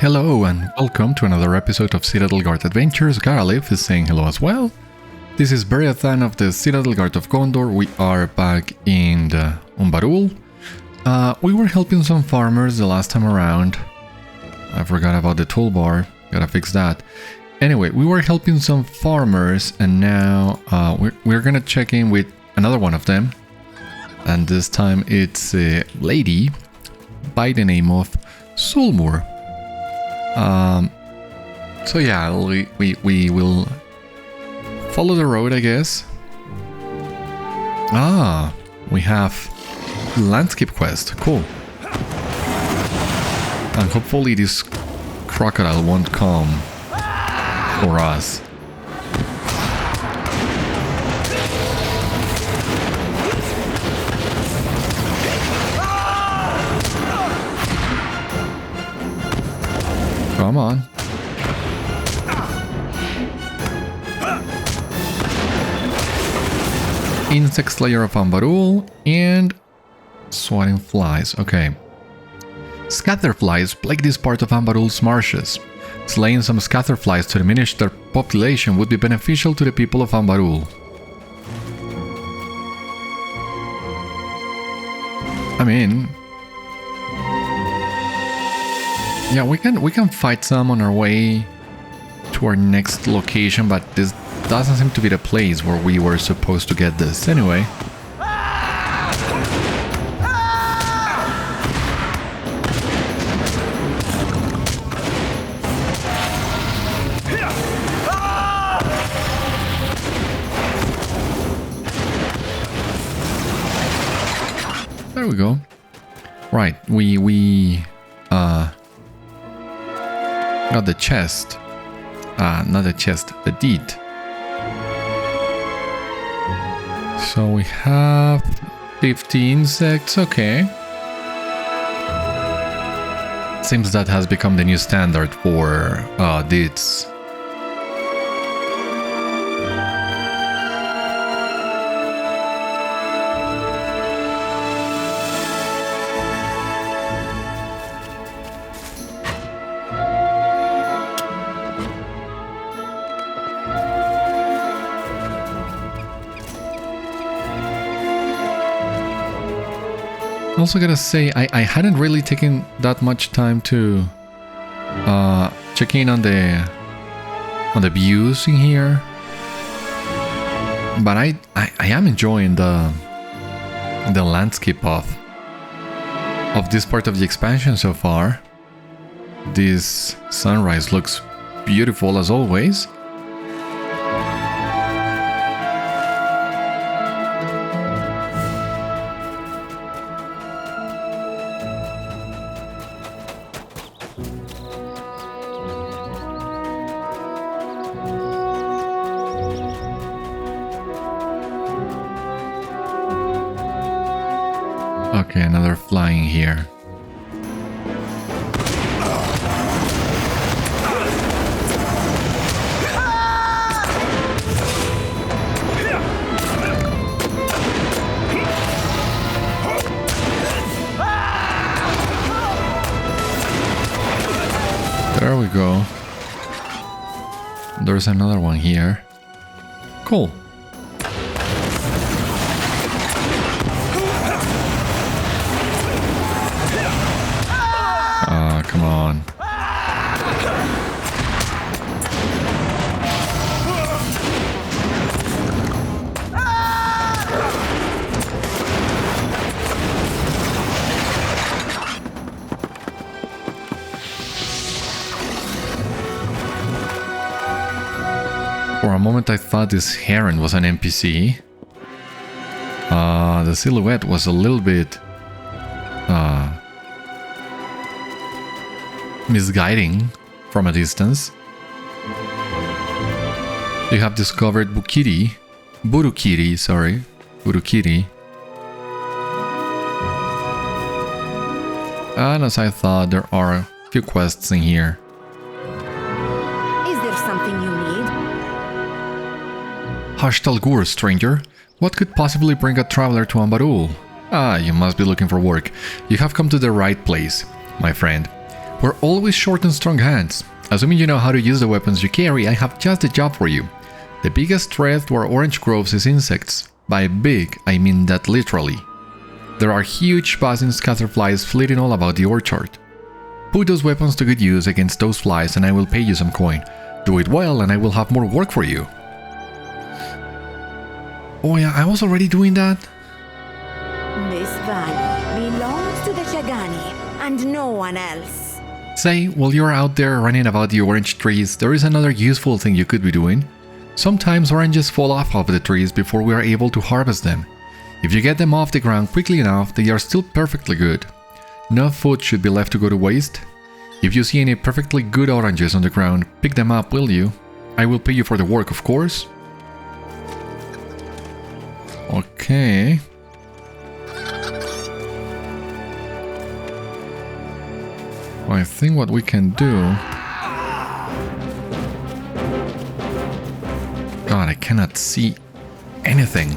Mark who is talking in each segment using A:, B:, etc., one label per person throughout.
A: Hello and welcome to another episode of Citadel Guard Adventures. Garalith is saying hello as well. This is Beriathan of the Citadel Guard of Gondor. We are back in the Ambarul. We were helping some farmers the last time around. I forgot about the toolbar. Gotta fix that. Anyway, we were helping some farmers and now we're gonna check in with another one of them. And this time it's a lady by the name of Sûlmur. So yeah, we will follow the road, I guess. We have landscape quest. Cool. And hopefully this crocodile won't come for us. Come on. Insect Slayer of Ambarul and swatting flies. Okay. Scatterflies plague this part of Ambarul's marshes. Slaying some scatterflies to diminish their population would be beneficial to the people of Ambarul. I mean, yeah, we can fight some on our way to our next location, but this doesn't seem to be the place where we were supposed to get this. Anyway. There we go. Right, we got the chest. Not the chest, the deed. So we have 50 insects, okay. Seems that has become the new standard for deeds. Also gotta say, I hadn't really taken that much time to check in on the views in here, but I am enjoying the landscape of this part of the expansion so far. This sunrise looks beautiful as always. Okay, another flying here. There we go. There's another one here. Cool. Come on. For a moment I thought this heron was an NPC. The silhouette was a little bit misguiding from a distance. You have discovered Burikíri. And as I thought, there are a few quests in here.
B: Is there something you need?
A: Hashtalgur, stranger. What could possibly bring a traveler to Ambarul? You must be looking for work. You have come to the right place, my friend. We're always short and strong hands. Assuming you know how to use the weapons you carry, I have just the job for you. The biggest threat to our orange groves is insects. By big, I mean that literally. There are huge buzzing scatterflies flitting all about the orchard. Put those weapons to good use against those flies and I will pay you some coin. Do it well and I will have more work for you. Oh yeah, I was already doing that?
B: This valley belongs to the Shagani and no one else.
A: Say, while you're out there running about the orange trees, there is another useful thing you could be doing. Sometimes oranges fall off of the trees before we are able to harvest them. If you get them off the ground quickly enough, they are still perfectly good. No food should be left to go to waste. If you see any perfectly good oranges on the ground, pick them up, will you? I will pay you for the work, of course. Okay. I think what we can do... God, I cannot see anything.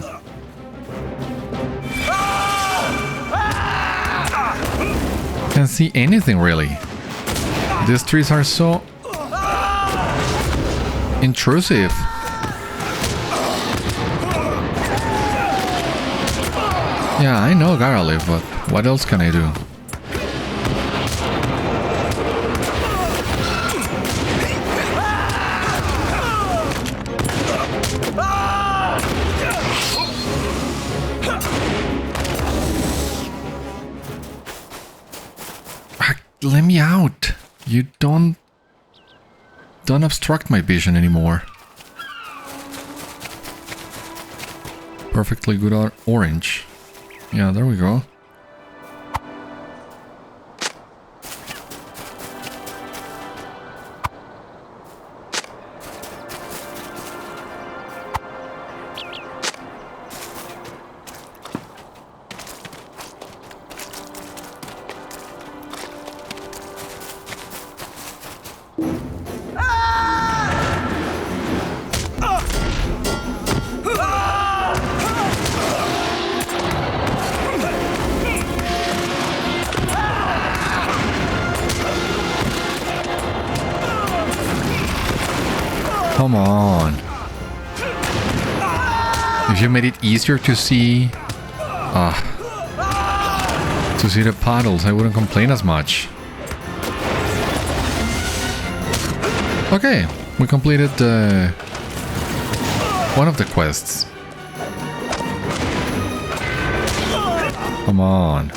A: Can't see anything really. These trees are so intrusive. Yeah, I know Garlic, but what else can I do? Let me out. You don't obstruct my vision anymore. Perfectly good orange. Yeah, there we go. Come on. If you made it easier to see... to see the puddles, I wouldn't complain as much. Okay, we completed one of the quests. Come on.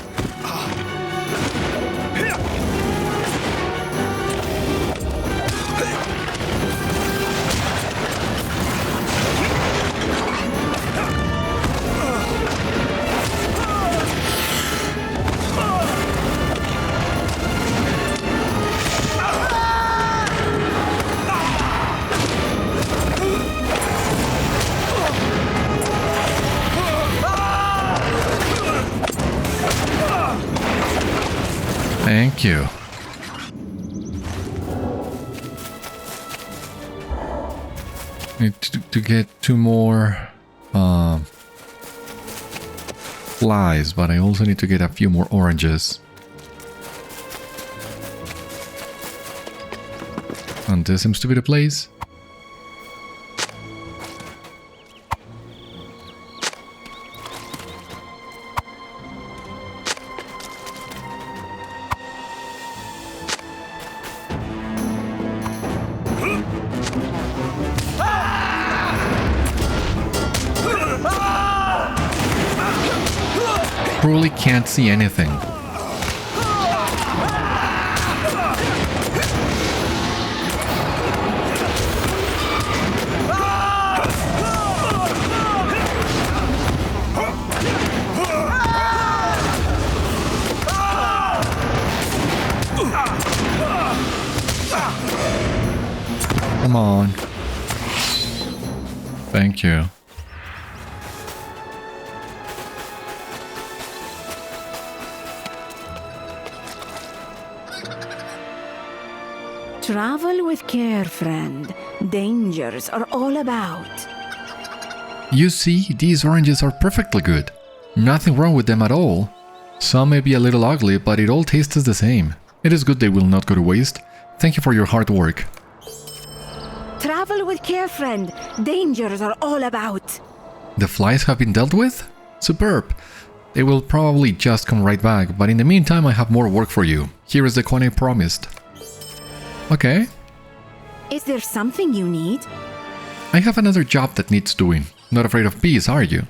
A: Thank you. Need to get 2 more flies, but I also need to get a few more oranges. And this seems to be the place. Truly can't see anything. Come on. Thank you.
B: Travel with care, friend. Dangers are all about.
A: You see, these oranges are perfectly good. Nothing wrong with them at all. Some may be a little ugly, but it all tastes the same. It is good they will not go to waste. Thank you for your hard work.
B: Travel with care, friend. Dangers are all about.
A: The flies have been dealt with? Superb. They will probably just come right back, but in the meantime I have more work for you. Here is the coin I promised. Okay.
B: Is there something you need?
A: I have another job that needs doing. Not afraid of bees, are you?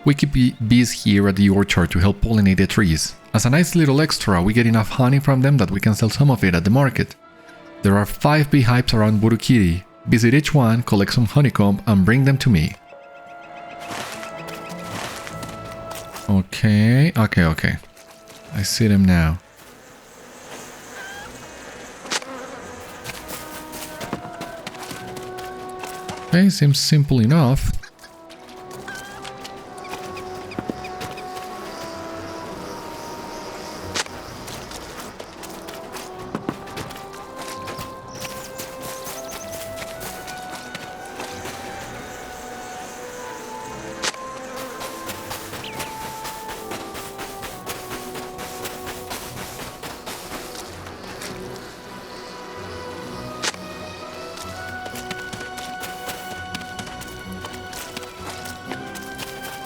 A: We keep bees here at the orchard to help pollinate the trees. As a nice little extra, we get enough honey from them that we can sell some of it at the market. There are 5 beehives around Burikíri. Visit each one, collect some honeycomb, and bring them to me. Okay. I see them now. Okay, seems simple enough.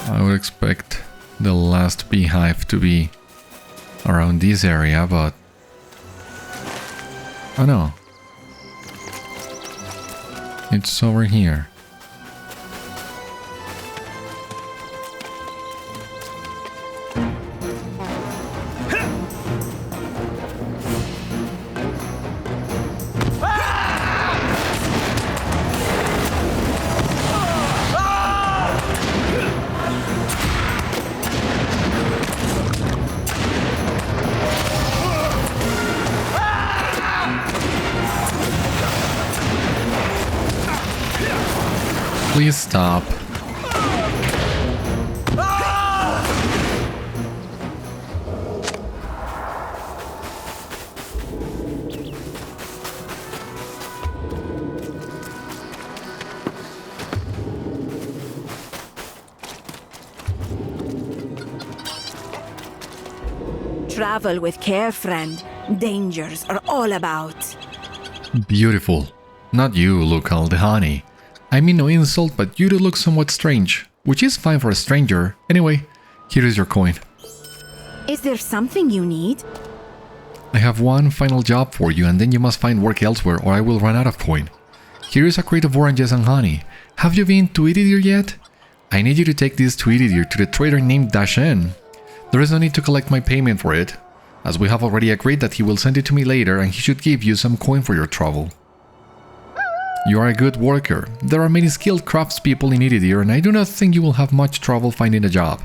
A: I would expect the last beehive to be around this area, but... oh no. It's over here. Please stop.
B: Travel with care, friend. Dangers are all about.
A: Beautiful. Not you, look Ordâkhai. I mean no insult, but you do look somewhat strange, which is fine for a stranger. Anyway, here is your coin.
B: Is there something you need?
A: I have one final job for you, and then you must find work elsewhere or I will run out of coin. Here is a crate of oranges and honey. Have you been to Iridir yet? I need you to take this to Iridir to the trader named Dashen. There is no need to collect my payment for it, as we have already agreed that he will send it to me later and he should give you some coin for your trouble. You are a good worker. There are many skilled craftspeople in Iridir, and I do not think you will have much trouble finding a job.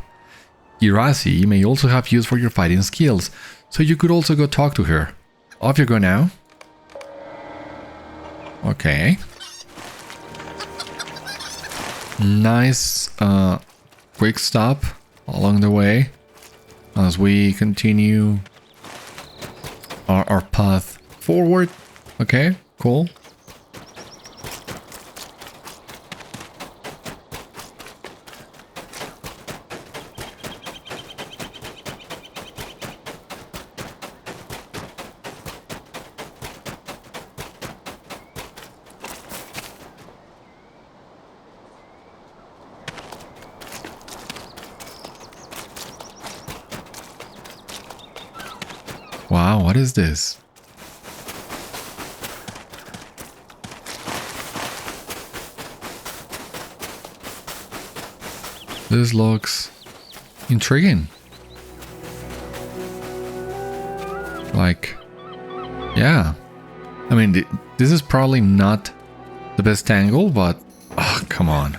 A: Girhâzi may also have use for your fighting skills, so you could also go talk to her. Off you go now. Okay. Nice quick stop along the way as we continue our path forward. Okay, cool. Wow, what is this? This looks intriguing. Like, yeah. I mean, this is probably not the best angle, but... oh, come on.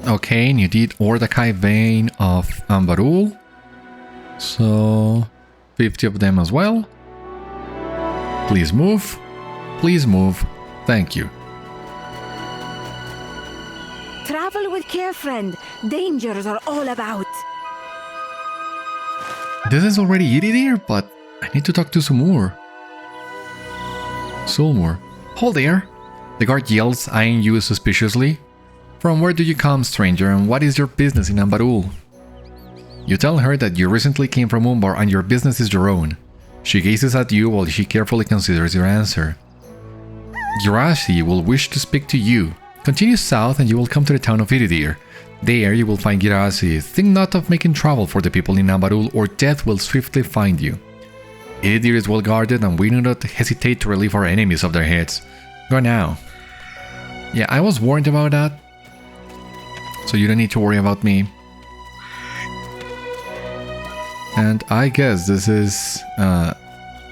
A: Okay, and you did Ordâkhai Vein of Ambarul. So, 50 of them as well. Please move. Please move. Thank you.
B: Travel with care, friend. dangers are all about.
A: This is already Iridir, but I need to talk to Sûlmur. Sûlmur. Hold there! The guard yells, eyeing you suspiciously. From where do you come, stranger, and what is your business in Ambarul? You tell her that you recently came from Umbar and your business is your own. She gazes at you while she carefully considers your answer. Girhâzi will wish to speak to you. Continue south and you will come to the town of Iridir. There you will find Girhâzi. Think not of making trouble for the people in Ambarul, or death will swiftly find you. Iridir is well guarded and we do not hesitate to relieve our enemies of their heads. Go now. Yeah, I was warned about that, so you don't need to worry about me. And I guess this is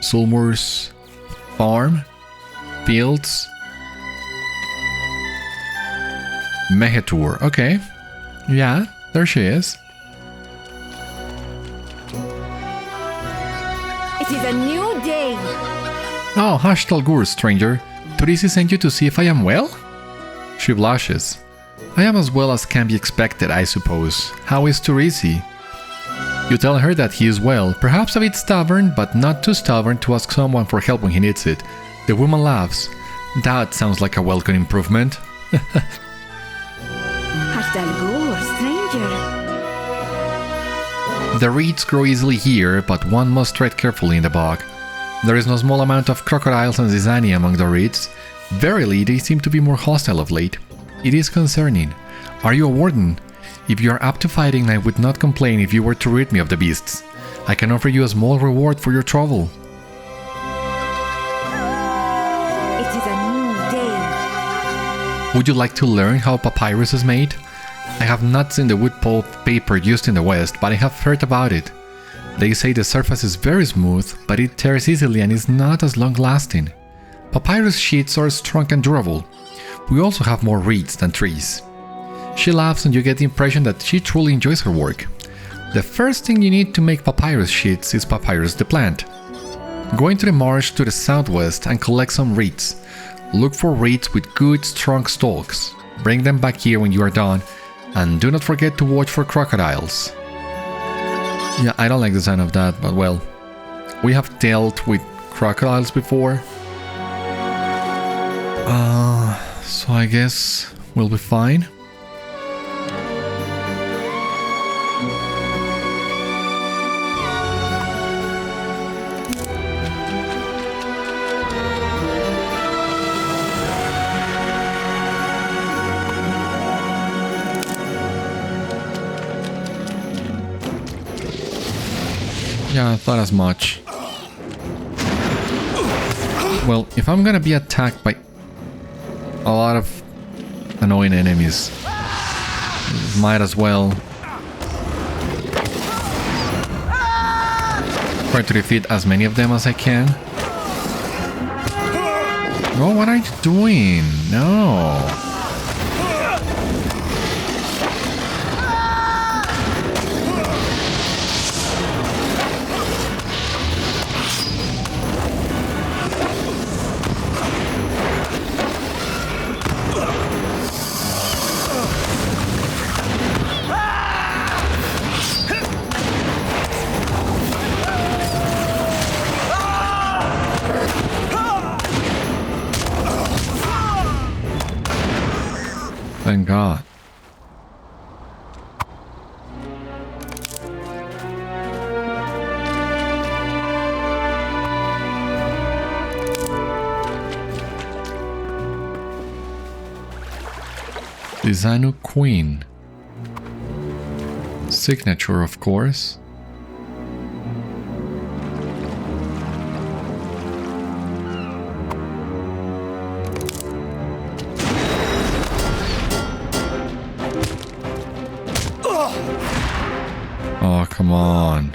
A: Sûlmur's farm, fields. Mehêtur, okay. Yeah, there she is.
B: It is a new day.
A: Oh, hush, Talgur, stranger. Turisi sent you to see if I am well? She blushes. I am as well as can be expected, I suppose. How is Turisi? You tell her that he is well, perhaps a bit stubborn, but not too stubborn to ask someone for help when he needs it. The woman laughs. That sounds like a welcome improvement.
B: Talgur, stranger.
A: The reeds grow easily here, but one must tread carefully in the bog. There is no small amount of crocodiles and zizani among the reeds. Verily, they seem to be more hostile of late. It is concerning. Are you a warden? If you are up to fighting, I would not complain if you were to rid me of the beasts. I can offer you a small reward for your trouble.
B: It is a new day.
A: Would you like to learn how papyrus is made? I have not seen the wood pulp paper used in the West, but I have heard about it. They say the surface is very smooth, but it tears easily and is not as long-lasting. Papyrus sheets are strong and durable. We also have more reeds than trees. She laughs and you get the impression that she truly enjoys her work. The first thing you need to make papyrus sheets is papyrus the plant. Go into the marsh to the southwest and collect some reeds. Look for reeds with good, strong stalks. Bring them back here when you are done, and do not forget to watch for crocodiles. Yeah, I don't like the sound of that, but well, we have dealt with crocodiles before. So I guess we'll be fine. Yeah, I thought as much. Well, if I'm gonna be attacked by a lot of annoying enemies, might as well try to defeat as many of them as I can. Oh, what are you doing? No. Thank God. Zizanu Queen. Signature, of course. Oh, come on.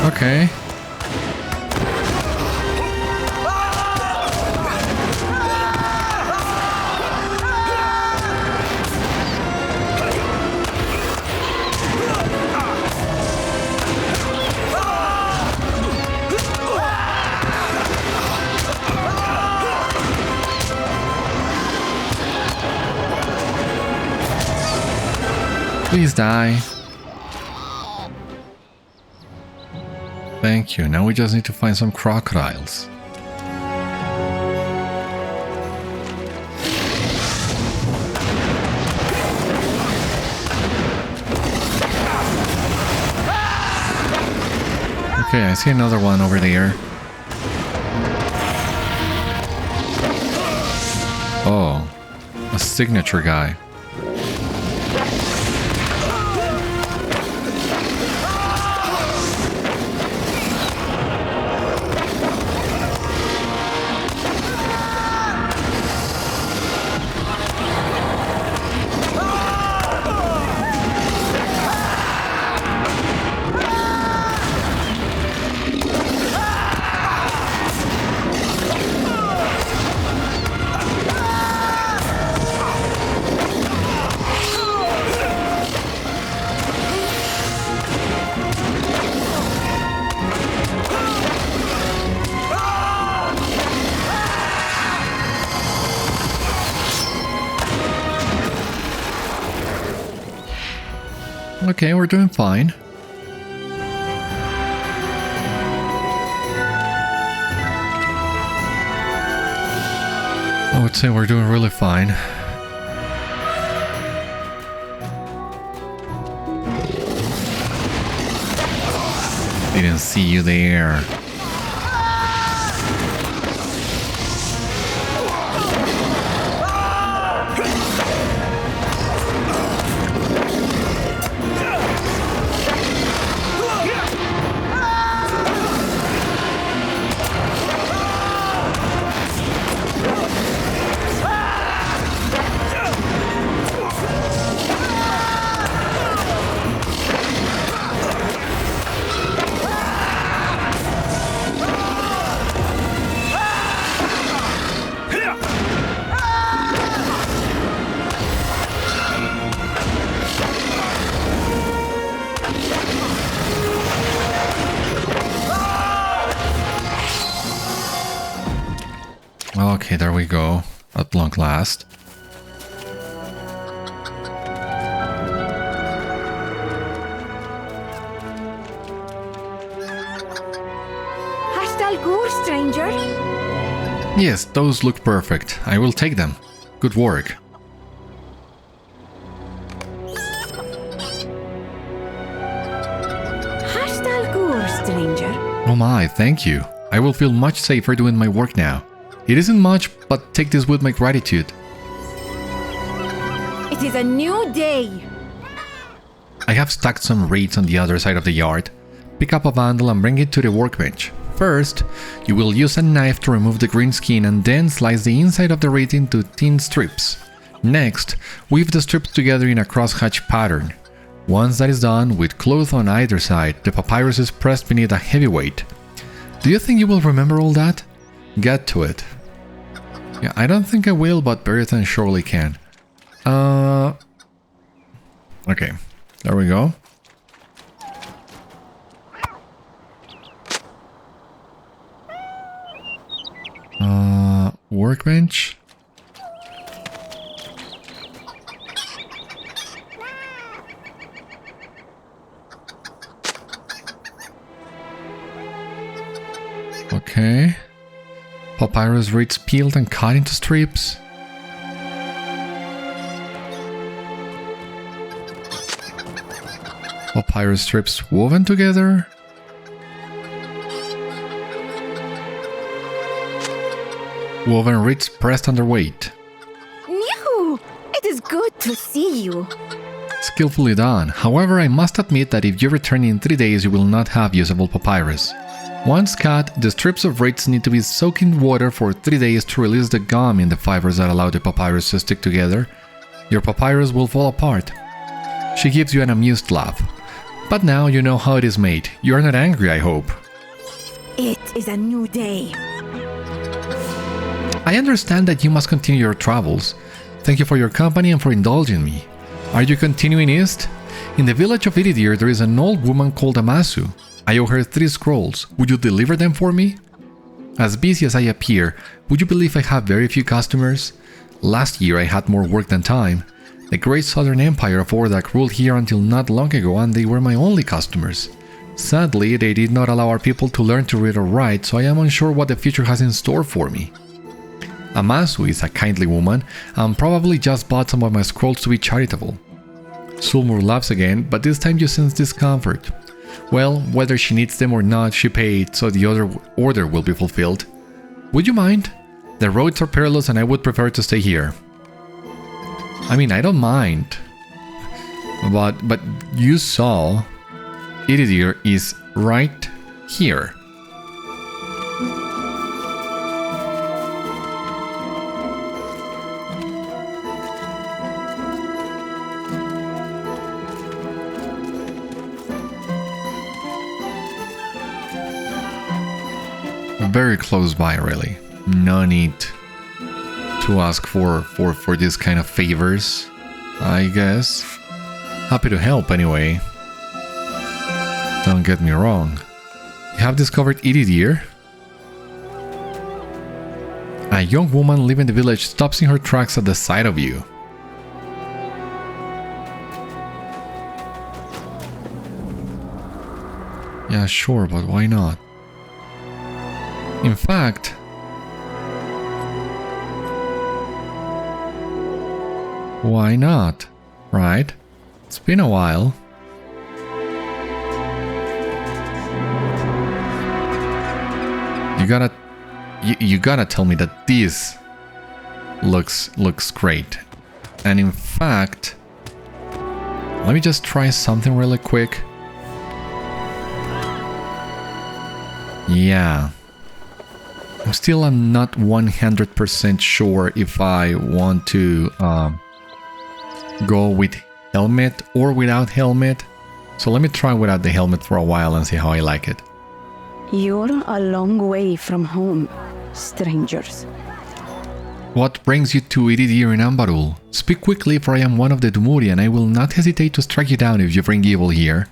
A: Okay. Please die. Thank you. Now we just need to find some crocodiles. Okay, I see another one over there. Oh, a signature guy. Okay, we're doing fine. I would say we're doing really fine. Didn't see you there. Okay, there we go. At long last.
B: Hastal Gur, stranger.
A: Yes, those look perfect. I will take them. Good work.
B: Hastal Gur, stranger.
A: Oh my, thank you. I will feel much safer doing my work now. It isn't much, but take this with my gratitude.
B: It is a new day.
A: I have stacked some reeds on the other side of the yard. Pick up a bundle and bring it to the workbench. First, you will use a knife to remove the green skin and then slice the inside of the reed into thin strips. Next, weave the strips together in a crosshatch pattern. Once that is done, with cloth on either side, the papyrus is pressed beneath a heavy weight. Do you think you will remember all that? Get to it. Yeah, I don't think I will, but Beriathan surely can. Okay, there we go. Workbench. Okay. Papyrus reeds peeled and cut into strips. Papyrus strips woven together. Woven reeds pressed under weight.
B: Nihu! It is good to see you.
A: Skillfully done. However, I must admit that if you return in 3 days, you will not have usable papyrus. Once cut, the strips of reeds need to be soaked in water for 3 days to release the gum in the fibers that allow the papyrus to stick together. Your papyrus will fall apart. She gives you an amused laugh. But now you know how it is made. You are not angry, I hope.
B: It is a new day.
A: I understand that you must continue your travels. Thank you for your company and for indulging me. Are you continuing east? In the village of Iridir there is an old woman called Amasu. I owe her 3 scrolls. Would you deliver them for me? As busy as I appear, would you believe I have very few customers? Last year I had more work than time. The great southern empire of Ordâkhai ruled here until not long ago and they were my only customers. Sadly, they did not allow our people to learn to read or write, so I am unsure what the future has in store for me. Amasu is a kindly woman and probably just bought some of my scrolls to be charitable. Sûlmur laughs again, but this time you sense discomfort. Well, whether she needs them or not, she paid, so the other order will be fulfilled. Would you mind? The roads are perilous and I would prefer to stay here. I mean, I don't mind. But you saw Iridir is right here. Very close by, really. No need to ask for this kind of favors, I guess. Happy to help anyway. Don't get me wrong. You have discovered Iridir? A young woman living in the village stops in her tracks at the sight of you. Yeah, sure, but why not? In fact, why not, right? It's been a while. You gotta tell me that this looks great. And in fact, let me just try something really quick. Yeah. I'm not 100% sure if I want to go with helmet or without helmet. So let me try without the helmet for a while and see how I like it.
B: You're a long way from home, strangers.
A: What brings you to Iridir in Ambarul? Speak quickly, for I am one of the Dumuri and I will not hesitate to strike you down if you bring evil here.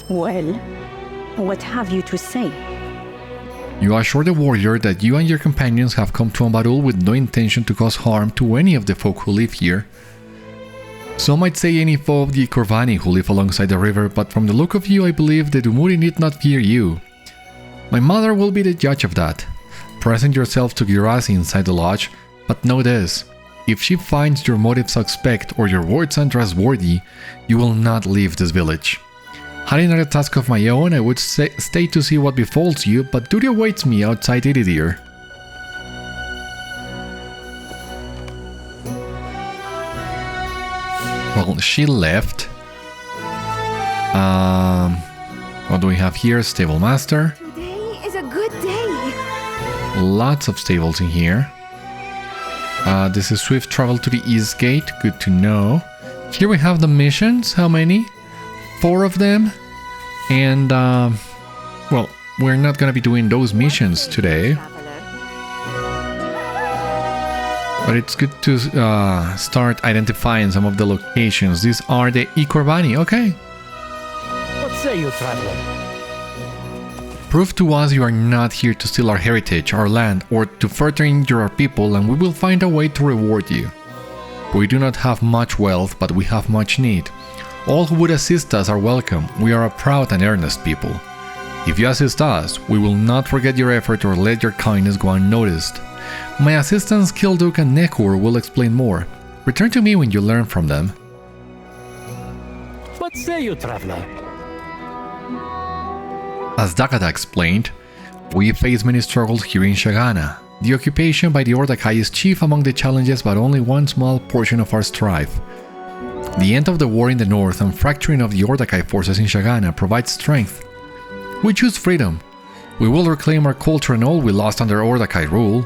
B: Well, what have you to say?
A: You assure the warrior that you and your companions have come to Ambarul with no intention to cause harm to any of the folk who live here. Some might say any foe of the Corvani who live alongside the river, but from the look of you I believe the Dumuri need not fear you. My mother will be the judge of that. Present yourself to Girhâzi inside the lodge, but know this, if she finds your motives suspect or your words untrustworthy, you will not leave this village. Had I not a task of my own, I would stay to see what befalls you, but duty awaits me outside Iridir. Well, she left. What do we have here? Stable master.
B: Today is a good day.
A: Lots of stables in here. This is swift travel to the east gate. Good to know. Here we have the missions. How many? 4 of them. And, well, we're not gonna be doing those missions today. But it's good to start identifying some of the locations. These are the Corvani, okay.
C: What say you, traveler?
A: Prove to us you are not here to steal our heritage, our land, or to further injure our people, and we will find a way to reward you. We do not have much wealth, but we have much need. All who would assist us are welcome. We are a proud and earnest people. If you assist us, we will not forget your effort or let your kindness go unnoticed. My assistants Kilduk and Mehêtur will explain more. Return to me when you learn from them.
C: What say you, traveler?
A: As Dakata explained, we face many struggles here in Shagana. The occupation by the Ordâkhai is chief among the challenges, but only one small portion of our strife. The end of the war in the north and fracturing of the Ordâkhai forces in Shagana provides strength. We choose freedom. We will reclaim our culture and all we lost under Ordâkhai rule.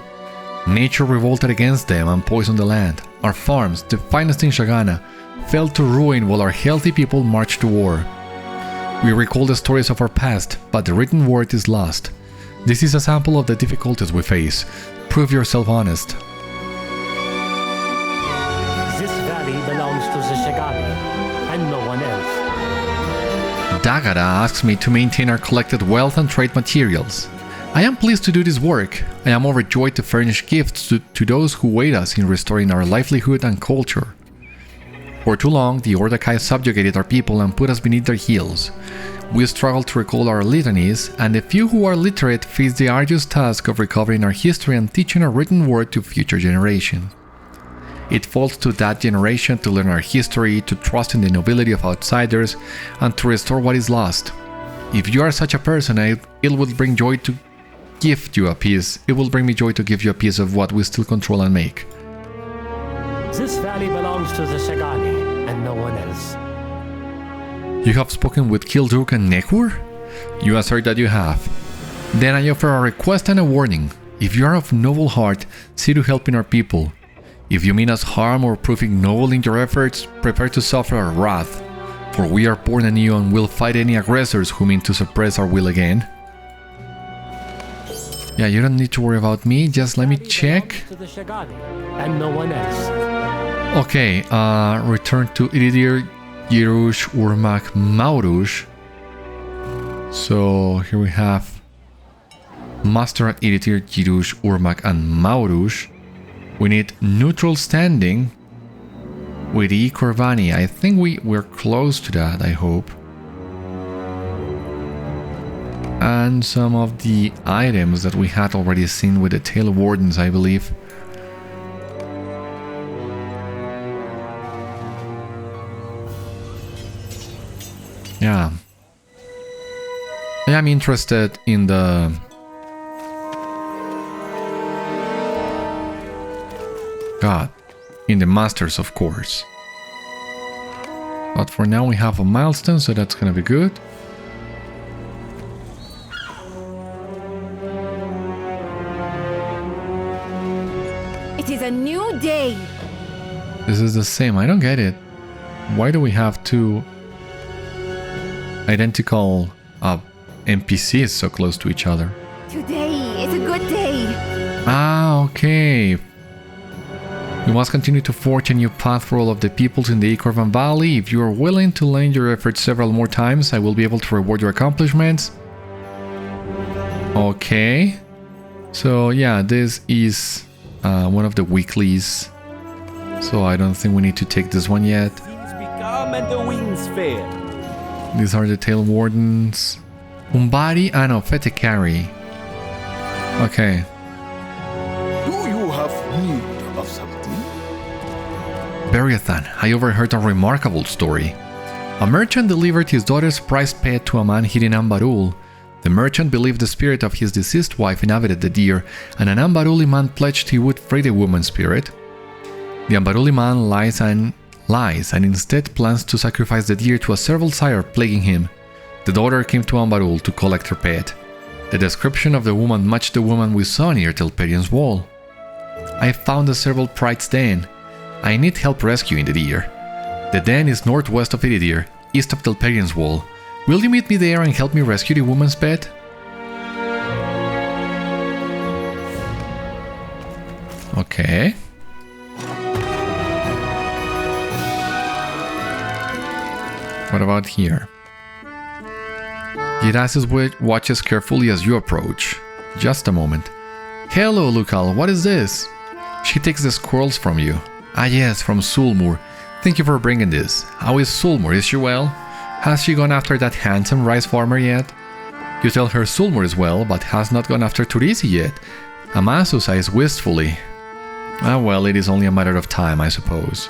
A: Nature revolted against them and poisoned the land. Our farms, the finest in Shagana, fell to ruin while our healthy people marched to war. We recall the stories of our past, but the written word is lost. This is a sample of the difficulties we face. Prove yourself honest.
C: This valley belongs to the Shagani, and no one else.
A: Dagara asks me to maintain our collected wealth and trade materials. I am pleased to do this work. I am overjoyed to furnish gifts to those who aid us in restoring our livelihood and culture. For too long, the Ordâkhai subjugated our people and put us beneath their heels. We struggle to recall our litanies, and the few who are literate face the arduous task of recovering our history and teaching our written word to future generations. It falls to that generation to learn our history, to trust in the nobility of outsiders, and to restore what is lost. If you are such a person, it will bring joy to gift you a piece. It will bring me joy to give you a piece of what we still control and make.
C: This valley belongs to the Shagani, and no one else.
A: You have spoken with Kildruk and Mehêtur? You assert that you have. Then I offer a request and a warning. If you are of noble heart, see to helping our people. If you mean us harm or proving noble in your efforts, prepare to suffer our wrath. For we are born anew and will fight any aggressors who mean to suppress our will again. Yeah, you don't need to worry about me, just let me check.
C: To the Shagani, and no one else.
A: Okay, return to Iridir, Girush, Urmak, Maurush. So here we have Master at Iridir, Girush, Urmak, and Maurush. We need neutral standing with Corvani. I think we're close to that, I hope. And some of the items that we had already seen with the Tail Wardens, I believe. Yeah. I am interested in the... in the masters, of course. But for now we have a milestone, so that's gonna be good.
B: It is a new day.
A: This is the same. I don't get it. Why do we have two identical NPCs so close to each other?
B: Today is a good day.
A: Ah, okay. You must continue to forge a new path for all of the peoples in the Icorvan Valley. If you are willing to lend your efforts several more times, I will be able to reward your accomplishments. Okay. So yeah, this is one of the weeklies. So I don't think we need to take this one yet.
D: Things become and the winds fair.
A: These are the Tail Wardens. Umbari and Fetekari. Okay.
D: Do you have need of something?
A: Beriathan, I overheard a remarkable story. A merchant delivered his daughter's prized pet to a man hidden in Ambarul. The merchant believed the spirit of his deceased wife inhabited the deer, and an Ambaruli man pledged he would free the woman's spirit. The Ambaruli man lies and instead plans to sacrifice the deer to a serval sire plaguing him. The daughter came to Ambarul to collect her pet. The description of the woman matched the woman we saw near Telperian's wall. I found the serval pride's den. I need help rescuing the deer. The den is northwest of Iridir, east of Telperian's wall. Will you meet me there and help me rescue the woman's pet? Okay. What about here? Girhâzi watches carefully as you approach. Just a moment. Hello, Lukal, what is this? She takes the scrolls from you. Ah yes, from Sûlmur. Thank you for bringing this. How is Sûlmur? Is she well? Has she gone after that handsome rice farmer yet? You tell her Sûlmur is well, but has not gone after Turisi yet. Amasus eyes wistfully. Ah well, it is only a matter of time, I suppose.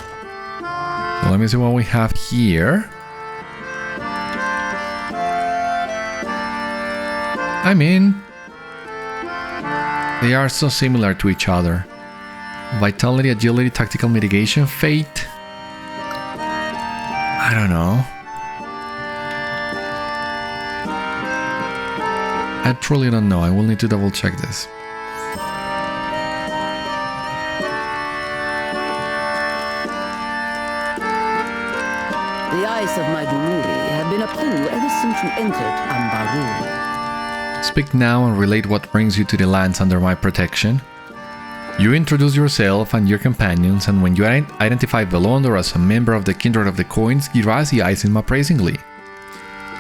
A: So let me see what we have here. I mean, they are so similar to each other. Vitality, agility, tactical mitigation, fate. I don't know. I truly don't know. I will need to double check this.
E: The eyes of my Dumuri have been have known you ever since you entered Ambarul.
A: Speak now and relate what brings you to the lands under my protection. You introduce yourself and your companions, and when you identify Velondor as a member of the Kindred of the Coins, Girhâzi eyes him appraisingly.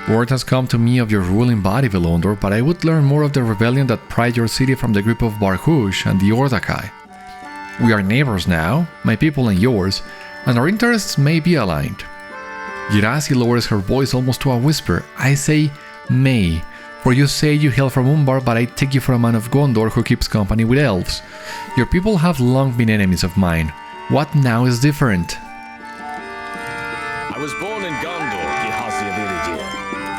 A: Word has come to me of your ruling body, Velondor, but I would learn more of the rebellion that pried your city from the grip of Barhush and the Ordâkhai. We are neighbors now, my people and yours, and our interests may be aligned. Girhâzi lowers her voice almost to a whisper. I say, may, for you say you hail from Umbar, but I take you for a man of Gondor who keeps company with elves. Your people have long been enemies of mine. What now is different?
F: I was born in Gondor, Girhâzi of Iridir,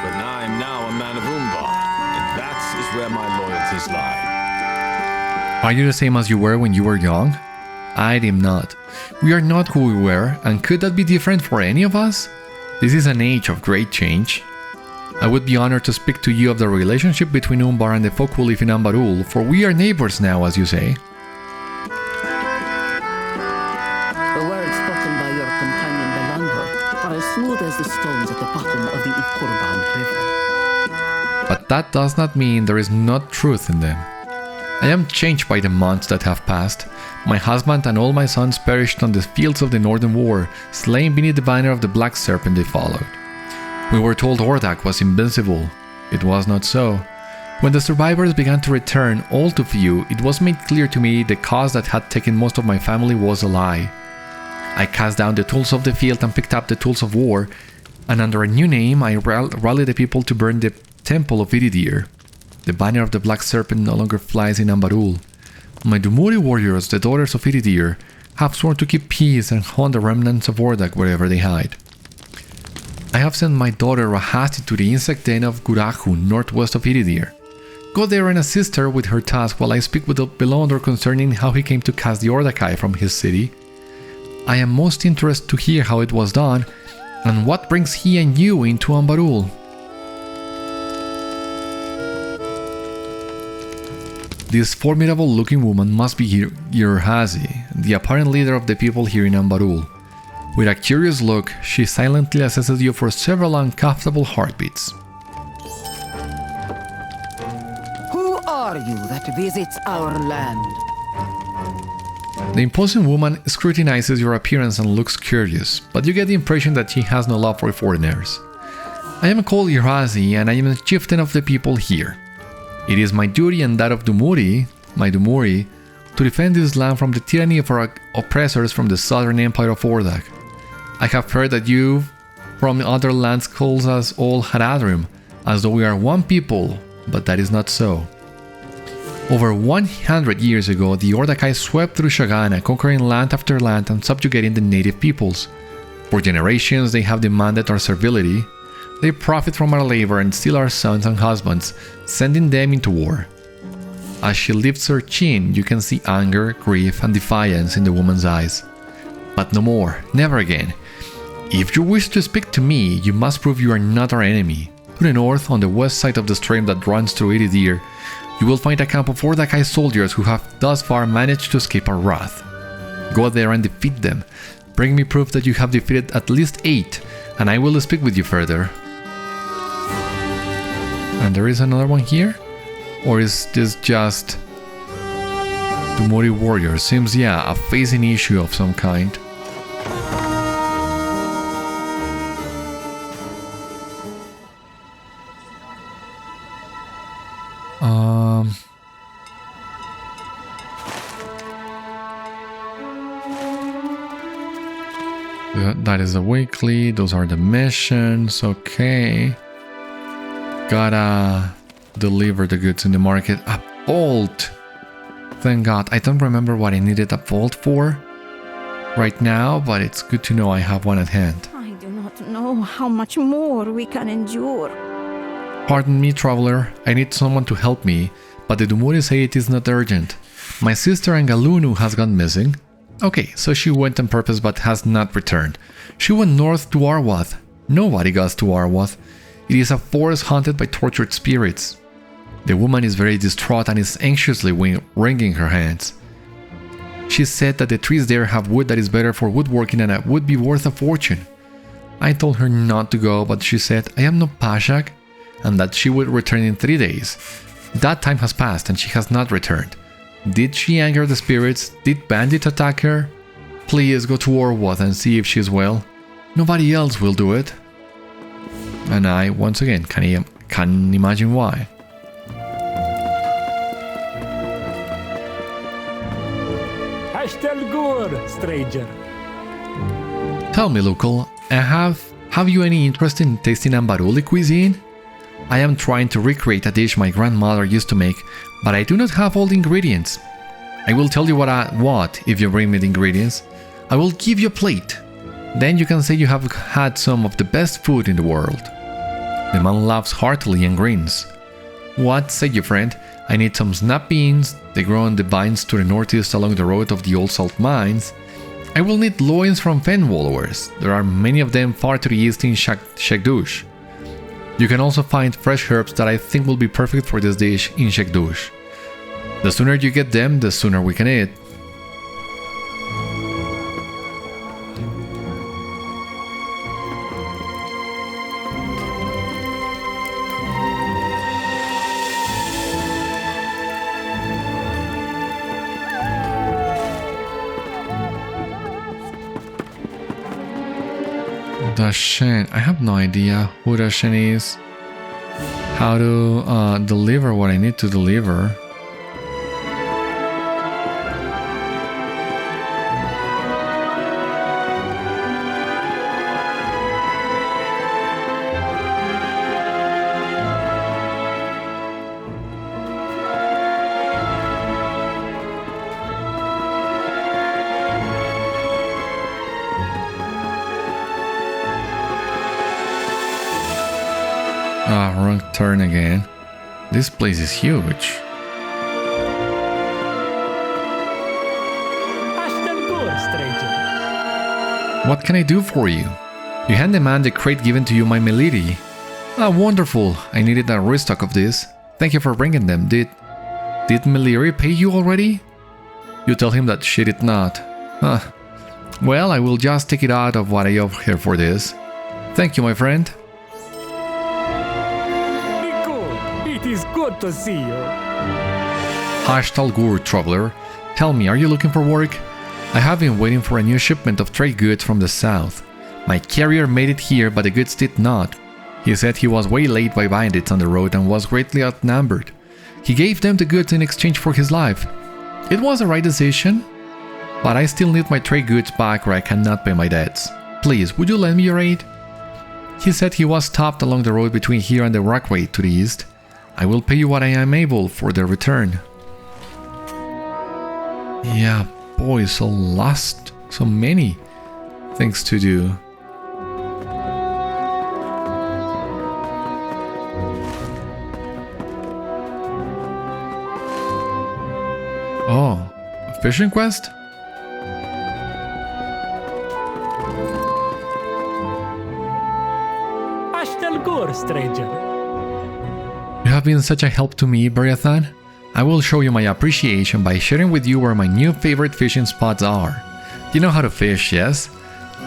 F: but I am now a man of Umbar, and that is where my loyalties lie.
A: Are you the same as you were when you were young? I am not. We are not who we were, and could that be different for any of us? This is an age of great change. I would be honored to speak to you of the relationship between Umbar and the folk who live in Ambarul, for we are neighbors now, as you say.
E: The words spoken by your companion Velondor are as smooth as the stones at the bottom of the Ikurban River.
A: But that does not mean there is not truth in them. I am changed by the months that have passed. My husband and all my sons perished on the fields of the Northern War, slain beneath the banner of the Black Serpent they followed. We were told Ordâkhai was invincible. It was not so. When the survivors began to return, all too few, it was made clear to me the cause that had taken most of my family was a lie. I cast down the tools of the field and picked up the tools of war, and under a new name I rallied the people to burn the temple of Iridir. The banner of the Black Serpent no longer flies in Ambarul. My Dumuri warriors, the daughters of Iridir, have sworn to keep peace and hunt the remnants of Ordâkhai wherever they hide. I have sent my daughter Rahasti to the insect den of Gurahu, northwest of Iridir. Go there and assist her with her task while I speak with the Velondor concerning how he came to cast the Ordâkhai from his city. I am most interested to hear how it was done, and what brings he and you into Ambarul. This formidable-looking woman must be Girhâzi, the apparent leader of the people here in Ambarul. With a curious look, she silently assesses you for several uncomfortable heartbeats.
E: Who are you that visits our land?
A: The imposing woman scrutinizes your appearance and looks curious, but you get the impression that she has no love for foreigners. I am called Girhâzi, and I am the chieftain of the people here. It is my duty and that of my Dumuri, to defend this land from the tyranny of our oppressors from the southern empire of Ordâkhai. I have heard that you from other lands calls us all Haradrim, as though we are one people, but that is not so. Over 100 years ago, the Ordâkhai swept through Shagana, conquering land after land and subjugating the native peoples. For generations they have demanded our servility. They profit from our labor and steal our sons and husbands, sending them into war. As she lifts her chin, you can see anger, grief, and defiance in the woman's eyes. But no more, never again. If you wish to speak to me, you must prove you are not our enemy. To the north, on the west side of the stream that runs through Iridir, you will find a camp of Ordâkhai soldiers who have thus far managed to escape our wrath. Go there and defeat them. Bring me proof that you have defeated at least 8, and I will speak with you further. And there is another one here? Or is this just Dumuri warrior? Seems, yeah, a phasing issue of some kind. That is the weekly, those are the missions, okay. Gotta deliver the goods in the market. A bolt! Thank God, I don't remember what I needed a bolt for right now, but it's good to know I have one at hand.
B: I do not know how much more we can endure.
A: Pardon me, traveler, I need someone to help me, but the Dumuri say it is not urgent. My sister Angalunu has gone missing. Okay, so she went on purpose but has not returned. She went north to Arwath. Nobody goes to Arwath. It is a forest haunted by tortured spirits. The woman is very distraught and is anxiously wringing her hands. She said that the trees there have wood that is better for woodworking and it would be worth a fortune. I told her not to go, but she said I am no Pashak and that she would return in 3 days. That time has passed and she has not returned. Did she anger the spirits? Did bandits attack her? Please go to Orwath and see if she's well. Nobody else will do it. And I, once again, can't imagine why.
C: Ashtelgur, stranger.
A: Tell me, local, have you any interest in tasting Ambaruli cuisine? I am trying to recreate a dish my grandmother used to make, but I do not have all the ingredients. I will tell you what I want if you bring me the ingredients. I will give you a plate. Then you can say you have had some of the best food in the world. The man laughs heartily and grins. What say you, friend? I need some snap beans. They grow on the vines to the northeast along the road of the old salt mines. I will need loins from fen wallowers. There are many of them far to the east in Shekdush. You can also find fresh herbs that I think will be perfect for this dish in Shekdush. The sooner you get them, the sooner we can eat. Dashen, I have no idea who Dashen is, how to deliver what I need to deliver. Wrong turn again. This place is huge. What can I do for you? You hand the man the crate given to you by Milady. Ah, wonderful. I needed a restock of this. Thank you for bringing them. Did Milady pay you already? You tell him that she did not. Well, I will just take it out of what I owe her for this. Thank you, my friend.
C: It is good to see you.
A: Ashtalgur, traveler. Tell me, are you looking for work? I have been waiting for a new shipment of trade goods from the south. My carrier made it here, but the goods did not. He said he was waylaid by bandits on the road and was greatly outnumbered. He gave them the goods in exchange for his life. It was the right decision, but I still need my trade goods back or I cannot pay my debts. Please, would you lend me your aid? He said he was stopped along the road between here and the rockway to the east. I will pay you what I am able for their return. Yeah, boy, so lost, so many things to do. Oh, a fishing quest?
C: Ashtelgur, stranger.
A: You have been such a help to me, Beriathan. I will show you my appreciation by sharing with you where my new favorite fishing spots are. You know how to fish, yes?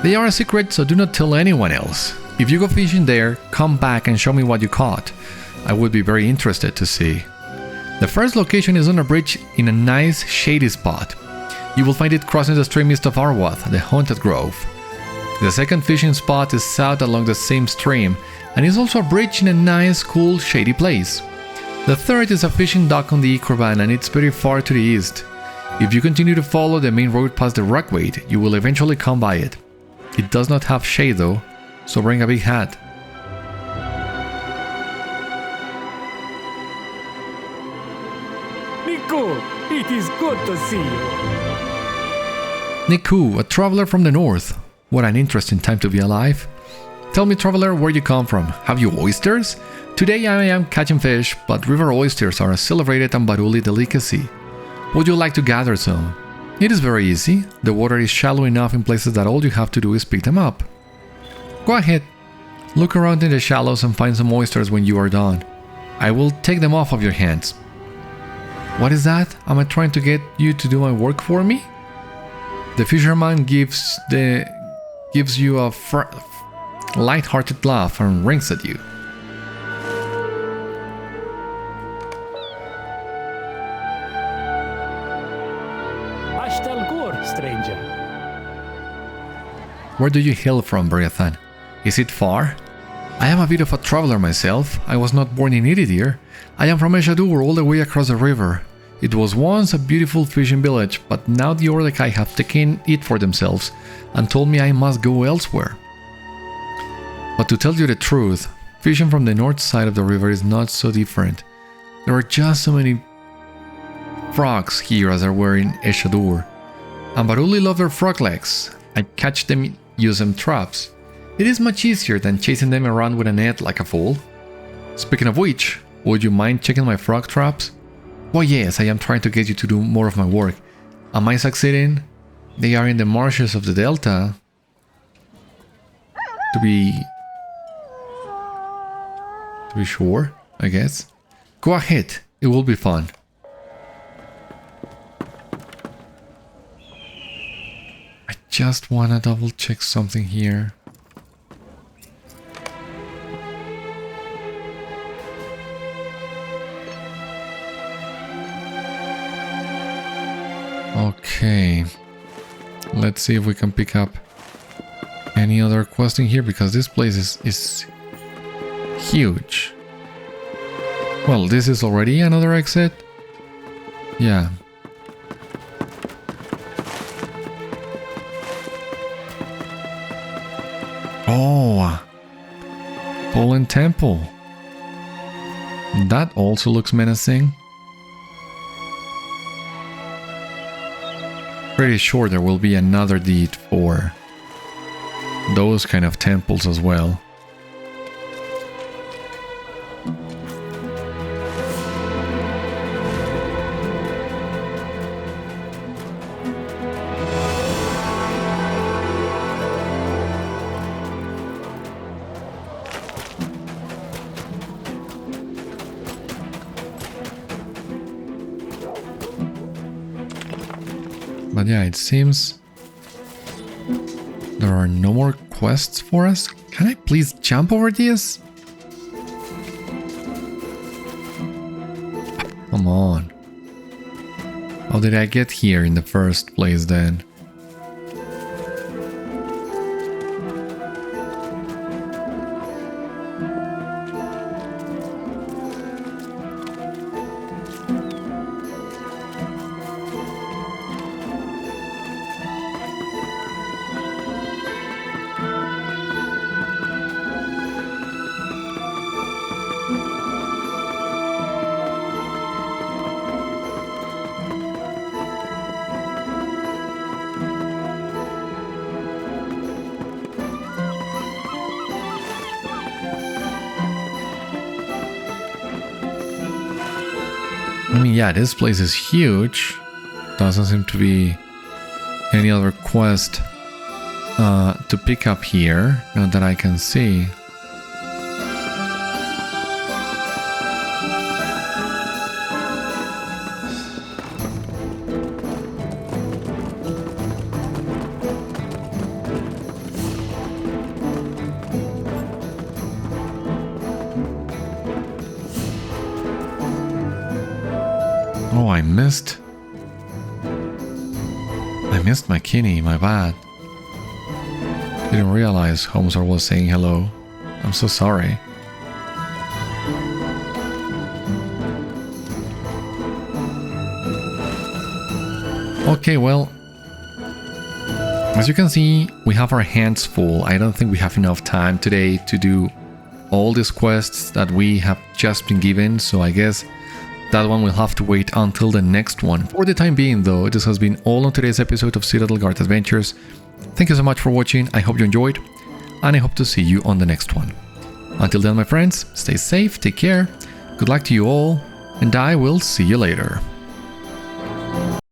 A: They are a secret, so do not tell anyone else. If you go fishing there, come back and show me what you caught. I would be very interested to see. The first location is on a bridge in a nice shady spot. You will find it crossing the stream east of Orwath, the Haunted Grove. The second fishing spot is south along the same stream, and is also a bridge in a nice, cool, shady place. The third is a fishing dock on the Ikurban, and it's very far to the east. If you continue to follow the main road past the Rockway, you will eventually come by it. It does not have shade though, so bring a big hat.
C: Niku, it is good to see you.
A: Niku, a traveler from the north. What an interesting time to be alive. Tell me, traveler, where you come from. Have you oysters? Today I am catching fish, but river oysters are a celebrated Ambaruli delicacy. Would you like to gather some? It is very easy. The water is shallow enough in places that all you have to do is pick them up. Go ahead. Look around in the shallows and find some oysters when you are done. I will take them off of your hands. What is that? Am I trying to get you to do my work for me? The fisherman gives you a light-hearted laugh and winks at you.
C: Ashtal Gur, stranger.
A: Where do you hail from, Beriathan? Is it far? I am a bit of a traveler myself. I was not born in Iridir. I am from Mehêtur, all the way across the river. It was once a beautiful fishing village, but now the Ordâkhai have taken it for themselves and told me I must go elsewhere. But to tell you the truth, fishing from the north side of the river is not so different. There are just so many frogs here as there were in Mehêtur. Ambarul love their frog legs. I catch them, use them traps. It is much easier than chasing them around with a net like a fool. Speaking of which, would you mind checking my frog traps? Why yes, I am trying to get you to do more of my work. Am I succeeding? They are in the marshes of the delta. To be sure, I guess. Go ahead, it will be fun. I just wanna double check something here. Okay, let's see if we can pick up any other quest in here, because this place is huge. Well, this is already another exit. Yeah. Oh, Poland Temple. That also looks menacing. Pretty sure there will be another deed for those kind of temples as well. But yeah, it seems there are no more quests for us. Can I please jump over this? Come on. How did I get here in the first place then? I mean, yeah, this place is huge. Doesn't seem to be any other quest to pick up here, not that I can see. Oh, I missed my Kinney, my bad. Didn't realize Homesar was saying hello. I'm so sorry. Okay, well, as you can see, we have our hands full. I don't think we have enough time today to do all these quests that we have just been given, so I guess that one will have to wait until the next one. For the time being though, this has been all on today's episode of Citadel Guard Adventures. Thank you so much for watching, I hope you enjoyed, and I hope to see you on the next one. Until then, my friends, stay safe, take care, good luck to you all, and I will see you later.